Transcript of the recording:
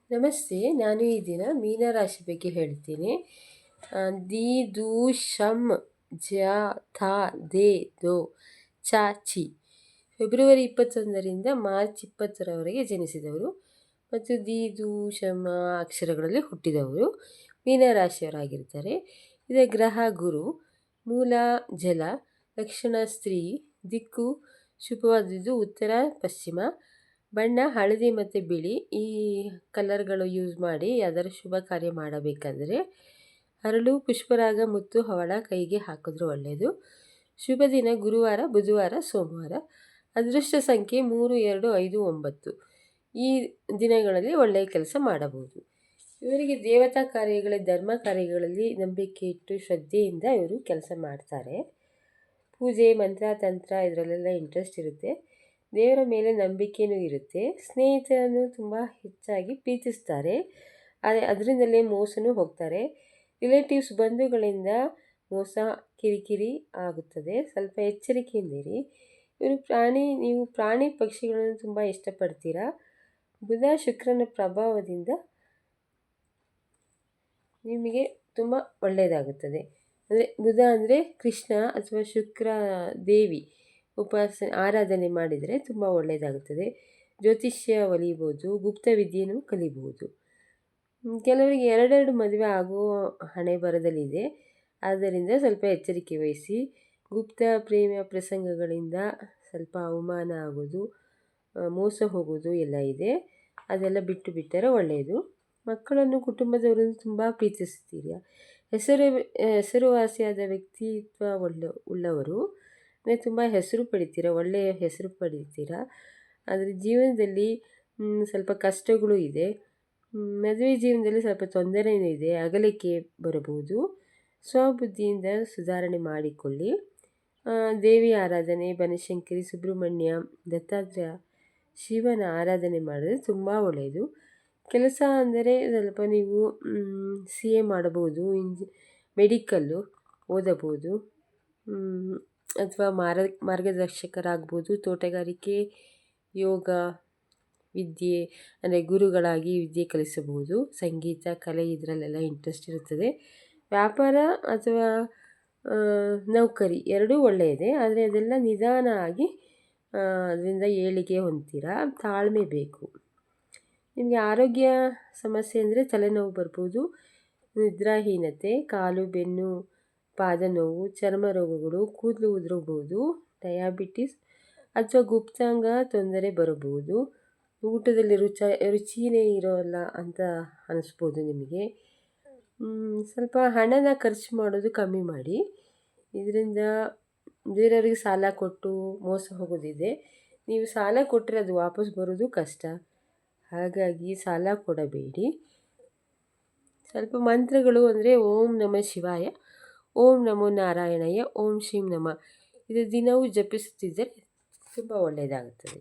ನಮಸ್ತೆ. ನಾನು ಈ ದಿನ ಮೀನರಾಶಿ ಬಗ್ಗೆ ಹೇಳ್ತೀನಿ. ದಿ ದು ಶಂ ಜ ಥ ದೆ ದೋ ಚ ಚಿ. ಫೆಬ್ರವರಿ 21ರಿಂದ ಮಾರ್ಚ್ 20ರವರೆಗೆ ಜನಿಸಿದವರು ಮತ್ತು ದಿ ದು ಶಮ ಅಕ್ಷರಗಳಲ್ಲಿ ಹುಟ್ಟಿದವರು ಮೀನರಾಶಿಯವರಾಗಿರ್ತಾರೆ. ಇದರ ಗ್ರಹ ಗುರು, ಮೂಲ ಜಲ, ಲಕ್ಷಣ ಸ್ತ್ರೀ, ದಿಕ್ಕು ಶುಭವಾದದ್ದು ಉತ್ತರ ಪಶ್ಚಿಮ, ಬಣ್ಣ ಹಳದಿ ಮತ್ತು ಬಿಳಿ. ಈ ಕಲರ್ಗಳು ಯೂಸ್ ಮಾಡಿ ಯಾವ್ದಾದ್ರು ಶುಭ ಕಾರ್ಯ ಮಾಡಬೇಕಾದ್ರೆ ಹರಳು, ಪುಷ್ಪರಾಗ, ಮುತ್ತು, ಹವಳ ಕೈಗೆ ಹಾಕಿದ್ರೆ ಒಳ್ಳೆಯದು. ಶುಭ ದಿನ ಗುರುವಾರ, ಬುಧವಾರ, ಸೋಮವಾರ. ಅದೃಷ್ಟ ಸಂಖ್ಯೆ 3, 2, 5, 9. ಈ ದಿನಗಳಲ್ಲಿ ಒಳ್ಳೆಯ ಕೆಲಸ ಮಾಡಬಹುದು. ಇವರಿಗೆ ದೇವತಾ ಕಾರ್ಯಗಳ ಧರ್ಮ ಕಾರ್ಯಗಳಲ್ಲಿ ನಂಬಿಕೆ ಇಟ್ಟು ಶ್ರದ್ಧೆಯಿಂದ ಇವರು ಕೆಲಸ ಮಾಡ್ತಾರೆ. ಪೂಜೆ, ಮಂತ್ರ, ತಂತ್ರ ಇದರಲ್ಲೆಲ್ಲ ಇಂಟ್ರೆಸ್ಟ್ ಇರುತ್ತೆ. ದೇವರ ಮೇಲೆ ನಂಬಿಕೆಯೂ ಇರುತ್ತೆ. ಸ್ನೇಹಿತರನ್ನು ತುಂಬ ಹೆಚ್ಚಾಗಿ ಪ್ರೀತಿಸ್ತಾರೆ. ಅದರಿಂದಲೇ ಮೋಸನೂ ಹೋಗ್ತಾರೆ. ರಿಲೇಟಿವ್ಸ್, ಬಂಧುಗಳಿಂದ ಮೋಸ, ಕಿರಿಕಿರಿ ಆಗುತ್ತದೆ. ಸ್ವಲ್ಪ ಎಚ್ಚರಿಕೆಯಿಂದಿರಿ. ನೀವು ಪ್ರಾಣಿ ಪಕ್ಷಿಗಳನ್ನು ತುಂಬ ಇಷ್ಟಪಡ್ತೀರಾ. ಬುಧ ಶುಕ್ರನ ಪ್ರಭಾವದಿಂದ ನಿಮಗೆ ತುಂಬ ಒಳ್ಳೆಯದಾಗುತ್ತದೆ. ಅಂದರೆ ಬುಧ ಅಂದರೆ ಕೃಷ್ಣ ಅಥವಾ ಶುಕ್ರ ದೇವಿ ಆರಾಧನೆ ಮಾಡಿದರೆ ತುಂಬ ಒಳ್ಳೆಯದಾಗುತ್ತದೆ. ಜ್ಯೋತಿಷ್ಯ ಒಲಿಬೋದು, ಗುಪ್ತ ವಿದ್ಯೆಯನ್ನು ಕಲಿಬಹುದು. ಕೆಲವರಿಗೆ ಎರಡೆರಡು ಮದುವೆ ಆಗುವ ಹಣೆ ಬರದಲ್ಲಿದೆ. ಆದ್ದರಿಂದ ಸ್ವಲ್ಪ ಎಚ್ಚರಿಕೆ ವಹಿಸಿ. ಗುಪ್ತ ಪ್ರೇಮ ಪ್ರಸಂಗಗಳಿಂದ ಸ್ವಲ್ಪ ಅವಮಾನ ಆಗೋದು, ಮೋಸ ಹೋಗೋದು ಎಲ್ಲ ಇದೆ. ಅದೆಲ್ಲ ಬಿಟ್ಟರೆ ಒಳ್ಳೆಯದು. ಮಕ್ಕಳನ್ನು, ಕುಟುಂಬದವರನ್ನು ತುಂಬ ಪ್ರೀತಿಸ್ತೀರ. ಹೆಸರುವಾಸಿಯಾದ ವ್ಯಕ್ತಿತ್ವ ಉಳ್ಳವರು, ತುಂಬ ಹೆಸರು ಪಡಿತೀರ, ಒಳ್ಳೆಯ ಹೆಸರು ಪಡಿತೀರ. ಆದರೆ ಜೀವನದಲ್ಲಿ ಸ್ವಲ್ಪ ಕಷ್ಟಗಳು ಇದೆ. ಮದುವೆ ಜೀವನದಲ್ಲಿ ಸ್ವಲ್ಪ ತೊಂದರೆಯೂ ಇದೆ. ಅಗಲಿಕೆ ಬರಬಹುದು. ಸ್ವಬುದ್ಧಿಯಿಂದ ಸುಧಾರಣೆ ಮಾಡಿಕೊಳ್ಳಿ. ದೇವಿ ಆರಾಧನೆ, ಬನಶಂಕರಿ, ಸುಬ್ರಹ್ಮಣ್ಯ, ದತ್ತಾತ್ರೇಯ, ಶಿವನ ಆರಾಧನೆ ಮಾಡಿದ್ರೆ ತುಂಬ ಒಳ್ಳೆಯದು. ಕೆಲಸ ಅಂದರೆ ಸ್ವಲ್ಪ ನೀವು CA ಮಾಡಬಹುದು, ಮೆಡಿಕಲ್ಲು ಓದಬಹುದು, ಅಥವಾ ಮಾರ್ಗದರ್ಶಕರಾಗ್ಬೋದು. ತೋಟಗಾರಿಕೆ, ಯೋಗ ವಿದ್ಯೆ ಅಂದರೆ ಗುರುಗಳಾಗಿ ವಿದ್ಯೆ ಕಲಿಸಬಹುದು. ಸಂಗೀತ, ಕಲೆ ಇದರಲ್ಲೆಲ್ಲ ಇಂಟ್ರೆಸ್ಟ್ ಇರುತ್ತದೆ. ವ್ಯಾಪಾರ ಅಥವಾ ನೌಕರಿ ಎರಡೂ ಒಳ್ಳೆಯದೇ. ಆದರೆ ಅದೆಲ್ಲ ನಿಧಾನ ಆಗಿ ಅದರಿಂದ ಏಳಿಗೆ ಹೊಂದ್ತೀರ. ತಾಳ್ಮೆ ಬೇಕು. ನಿಮಗೆ ಆರೋಗ್ಯ ಸಮಸ್ಯೆ ಅಂದರೆ ತಲೆನೋವು ಬರ್ಬೋದು, ನಿದ್ರಾಹೀನತೆ, ಕಾಲು, ಬೆನ್ನು, ಪಾದ ನೋವು, ಚರ್ಮ ರೋಗಗಳು, ಕೂದಲು ಉದುರಬಹುದು, ಡಯಾಬಿಟಿಸ್ ಅಥವಾ ಗುಪ್ತಾಂಗ ತೊಂದರೆ ಬರಬಹುದು. ಊಟದಲ್ಲಿ ರುಚಿನೇ ಇರೋಲ್ಲ ಅಂತ ಅನಿಸ್ಬೋದು ನಿಮಗೆ. ಸ್ವಲ್ಪ ಹಣನ ಖರ್ಚು ಮಾಡೋದು ಕಮ್ಮಿ ಮಾಡಿ. ಇದರಿಂದ ಬೇರೆಯವರಿಗೆ ಸಾಲ ಕೊಟ್ಟು ಮೋಸ ಹೋಗೋದಿದೆ. ನೀವು ಸಾಲ ಕೊಟ್ಟರೆ ಅದು ವಾಪಸ್ ಬರೋದು ಕಷ್ಟ. ಹಾಗಾಗಿ ಸಾಲ ಕೊಡಬೇಡಿ. ಸ್ವಲ್ಪ ಮಂತ್ರಗಳು ಅಂದರೆ ಓಂ ನಮಃ ಶಿವಾಯ, ಓಂ ನಮೋ ನಾರಾಯಣಯ್ಯ, ಓಂ ಶ್ರೀಂ ನಮಃ. ಇದು ದಿನವೂ ಜಪಿಸುತ್ತಿದ್ದರೆ ತುಂಬ ಒಳ್ಳೆಯದಾಗುತ್ತದೆ.